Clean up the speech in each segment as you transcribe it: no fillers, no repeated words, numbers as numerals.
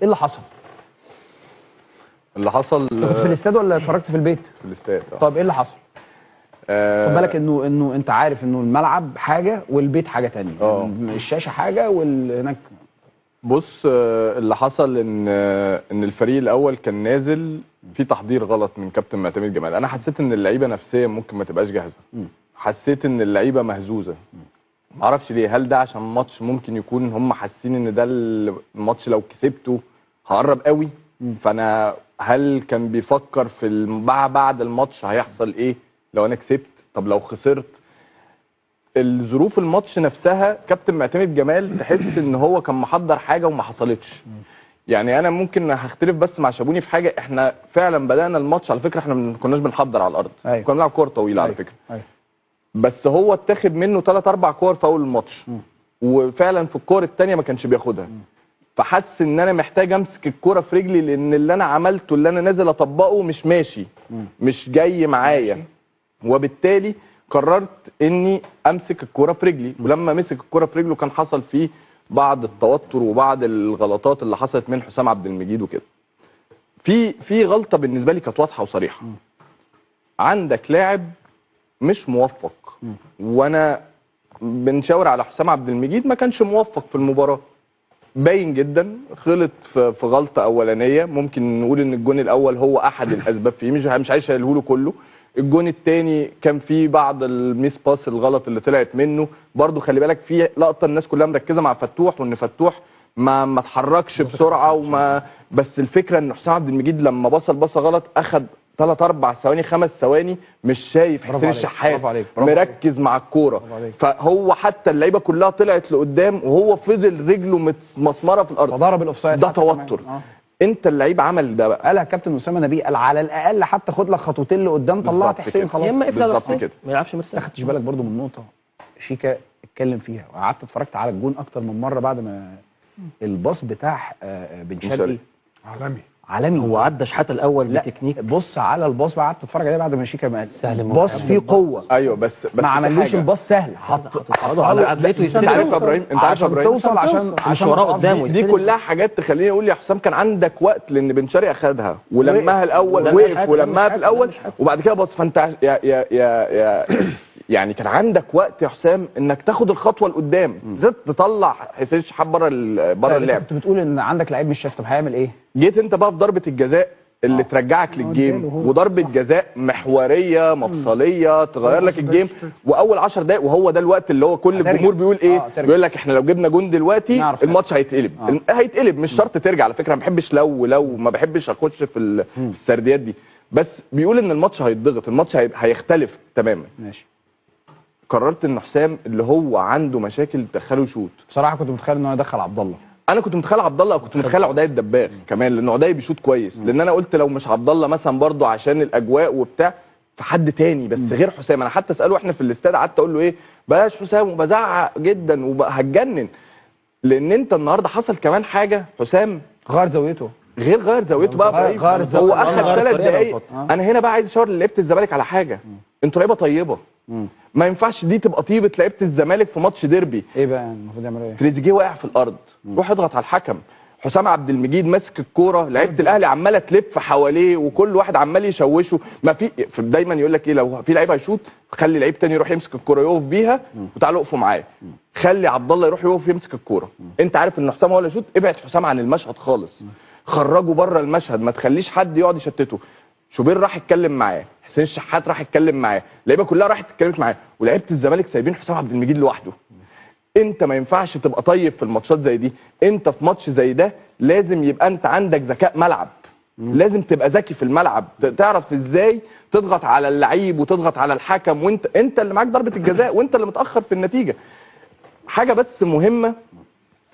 اللي حصل؟ اللي حصل انت كنت في الاستاد ولا اتفرجت في البيت؟ في الاستاد. طب ايه اللي حصل؟ خد بالك انه انت عارف انه الملعب حاجه والبيت حاجه ثانيه. الشاشه حاجه هناك. بص، اللي حصل ان الفريق الاول كان نازل في تحضير غلط من كابتن معتمد جمال. انا حسيت ان اللعيبه نفسيا ممكن ما تبقاش جاهزه. حسيت ان اللعيبه مهزوزه، معرفش ليه. هل ده عشان ماتش ممكن يكون هم حاسين ان ده الماتش لو كسبته هقرب قوي؟ فانا هل كان بيفكر في بعد الماتش هيحصل ايه لو انا كسبت؟ طب لو خسرت؟ الظروف الماتش نفسها كابتن معتمد جمال تحس ان هو كان محضر حاجه وما حصلتش. يعني انا ممكن هختلف بس مع شابوني في حاجه، احنا فعلا بدانا الماتش على فكره احنا ما كناش بنحضر على الارض. كنا بنلعب كوره طويله على فكره. بس هو اتاخد منه 3 4 كور في اول الماتش، وفعلا في الكور الثانيه ما كانش بياخدها. فحس ان انا محتاج امسك الكوره في رجلي، لان اللي انا عملته اللي انا نازل اطبقه مش ماشي، مش جاي معايا. وبالتالي قررت اني امسك الكوره في رجلي. ولما مسك الكوره في رجله كان حصل فيه بعض التوتر وبعض الغلطات اللي حصلت من حسام عبد المجيد وكده. في غلطه بالنسبه لي كانت واضحه وصريحه. عندك لاعب مش موفق، وانا بنشاور على حسام عبد المجيد ما كانش موفق في المباراه، باين جدا. غلط في غلطه اولانيه، ممكن نقول ان الجون الاول هو احد الاسباب فيه، مش عايز اشيله له كله. الجون الثاني كان فيه بعض الميس باس الغلط اللي طلعت منه. برضو خلي بالك في لقطه الناس كلها مركزه مع فتوح، وان فتوح ما اتحركش بسرعه بس الفكره ان حسام عبد المجيد لما بصه غلط اخد 3 4 ثواني 5 ثواني مش شايف حسين الشحات، مركز مع الكوره. فهو حتى اللعيبه كلها طلعت لقدام وهو فضل رجله مسمره في الارض، فضرب الاوفسايد. ده توتر. انت اللعيب عمل ده بقى. قالها كابتن اسامه نبيه، قال على الاقل حتى خد لك خطوتين لقدام، طلعت حسين خلاص. يا اما بالظبط كده، ما يلعبش مرسال. ما خدتش بالك برضو من نقطه شيكا اتكلم فيها، وقعدت اتفرجت على الجون اكتر من مره بعد ما الباص بتاع بن شرقي عالمي. هو عدى شحاته الاول بتكنيك. بص على الباص بقى، قعدت اتفرج عليه بعد ما شيكا ما قال سهل، باص فيه قوه. ايوه بس ما عملوش الباص سهل، حطه على عدلته. انت عارف يا ابراهيم، توصل عشان مش وراه قدامه. دي كلها حاجات تخليني اقول يا حسام كان عندك وقت، لان بن شرقي اخدها ولمها الاول، وقف ولمها في الاول وبعد كده باص. فانت يعني كان عندك وقت يا حسام انك تاخد الخطوه لقدام، تطلع حسين الشحات بره اللعب. كنت بتقول ان عندك لعيب مش شايف، طب هيعمل ايه؟ جيت انت بقى في ضربه الجزاء اللي ترجعك للجيم، وضربه جزاء محوريه مفصليه تغير لك الجيم، واول 10 دقائق وهو ده الوقت اللي هو كل الجمهور بيقول ايه؟ بيقول لك احنا لو جبنا جون دلوقتي الماتش هيتقلب. هيتقلب، مش شرط ترجع على فكره. ما بحبش لو ما بحبش اخش في السرديات دي، بس بيقول ان الماتش هيتضغط، الماتش هيختلف تماما. ماشي. قررت ان حسام اللي هو عنده مشاكل تدخله شوط. بصراحه كنت متخيل ان هو يدخل عبد الله. انا كنت متخيل عبد الله، وكنت متخيل عدي الدباغ كمان، لان عدي بيشوط كويس. لان انا قلت لو مش عبد الله مثلا برضه عشان الاجواء وبتاع، فحد تاني بس غير حسام. انا حتى اساله احنا في الاستاد، قعدت اقول له ايه بلاش حسام، وبزعق جدا وهتجنن. لان انت النهارده حصل كمان حاجه، حسام غير زاويته. غير زاويته بقى. هو اخد 3 دقايق. انا هنا بقى عايز اشاور لعيبه الزمالك على حاجه، انتوا لعيبه طيبه. ما ينفعش دي تبقى طيبه لعيبه الزمالك في ماتش ديربي. ايه بقى المفروض يعملوا ايه؟ تريزيجيه واقع في الارض، روح اضغط على الحكم. حسام عبد المجيد ماسك الكوره، لعيبه الاهلي عماله تلف حواليه وكل واحد عمال يشوشه. ما في دايما يقول لك ايه، لو في لعيب هيشوط خلي لعيب تاني يروح يمسك الكوره يقف بيها وتعالوا اقفوا معاه. خلي عبد الله يروح يقف يمسك الكوره. انت عارف ان حسام هو اللي يشوط، ابعد حسام عن المشهد خالص، خرجه بره المشهد، ما تخليش حد يقعد يشتته. شوبير راح يتكلم معاه، حسين الشحات راح يتكلم معاه، اللعيبه كلها راحت اتكلمت معاه، ولعيبه الزمالك سايبين حسام عبد المجيد لوحده. انت ما ينفعش تبقى طيب في الماتشات زي دي. انت في ماتش زي ده لازم يبقى انت عندك ذكاء ملعب، لازم تبقى ذكي في الملعب، تعرف ازاي تضغط على اللعيب وتضغط على الحكم، وانت اللي معاك ضربه الجزاء وانت اللي متاخر في النتيجه. حاجه بس مهمه،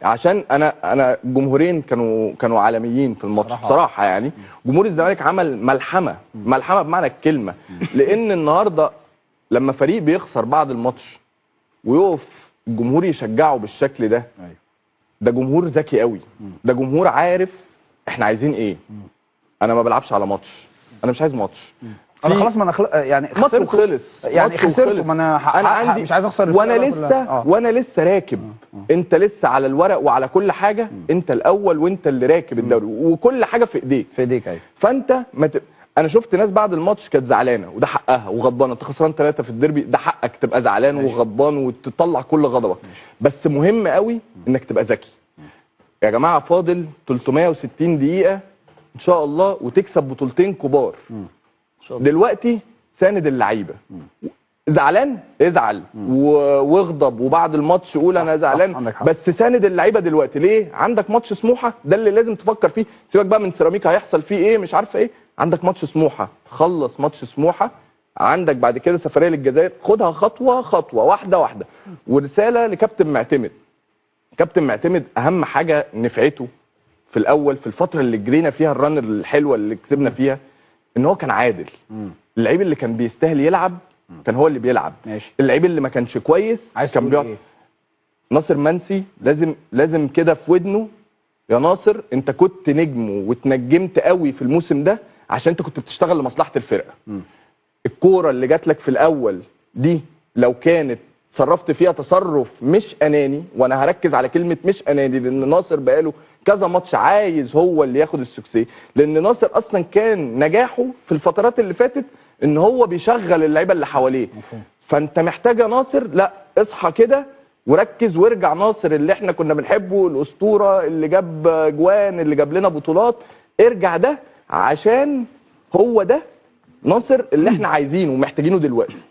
عشان انا جمهورين كانوا عالميين في الماتش بصراحه. يعني جمهور الزمالك عمل ملحمه بمعنى الكلمه. لان النهارده لما فريق بيخسر بعد الماتش ويقف الجمهور يشجعه بالشكل ده، ده جمهور ذكي قوي، ده جمهور عارف احنا عايزين ايه. انا ما بلعبش على ماتش، انا مش عايز ماتش. انا خلاص ما انا يعني ماتش وخلص يعني خسرت، ما انا عندي مش عايز اخسر وانا لسه راكب. انت لسه على الورق وعلى كل حاجه انت الاول وانت اللي راكب الدوري وكل حاجه في ايديك ايوه. فانت انا شفت ناس بعد الماتش كانت زعلانه وده حقها وغضبانه. انت خسران 3 في الديربي، ده حقك تبقى زعلان وغضبان وتطلع كل غضبك. بس مهم قوي انك تبقى ذكي. يا جماعه فاضل 360 دقيقه ان شاء الله وتكسب بطولتين كبار. دلوقتي ساند اللعيبه. زعلان ازعل واغضب وبعد الماتش قول انا زعلان، بس ساند اللعيبه دلوقتي. ليه؟ عندك ماتش سموحه ده اللي لازم تفكر فيه. سيبك بقى من سيراميكا هيحصل فيه ايه مش عارفه ايه. عندك ماتش سموحه، خلص ماتش سموحه، عندك بعد كده سفريه للجزائر، خدها خطوه خطوه واحده واحده. ورساله لكابتن معتمد. كابتن معتمد اهم حاجه نفعته في الاول في الفتره اللي جرينا فيها الرن الحلوه اللي كسبنا فيها ان هو كان عادل. اللعيب اللي كان بيستاهل يلعب كان هو اللي بيلعب. اللعيب اللي ما كانش كويس كان بيقعد. ناصر منسي لازم كده في ودنه، يا ناصر انت كنت نجم واتنجمت قوي في الموسم ده عشان انت كنت بتشتغل لمصلحه الفرقه. الكوره اللي جات لك في الاول دي لو كانت صرفت فيها تصرف مش اناني، وانا هركز على كلمه مش اناني لان ناصر بقاله كذا ماتش عايز هو اللي ياخد السكسي، لان ناصر اصلا كان نجاحه في الفترات اللي فاتت ان هو بيشغل اللعيبه اللي حواليه. فانت محتاج يا ناصر لا اصحى كده وركز وارجع. ناصر اللي احنا كنا بنحبه، الاسطوره اللي جاب جوان اللي جاب لنا بطولات، ارجع ده عشان هو ده ناصر اللي احنا عايزينه ومحتاجينه دلوقتي.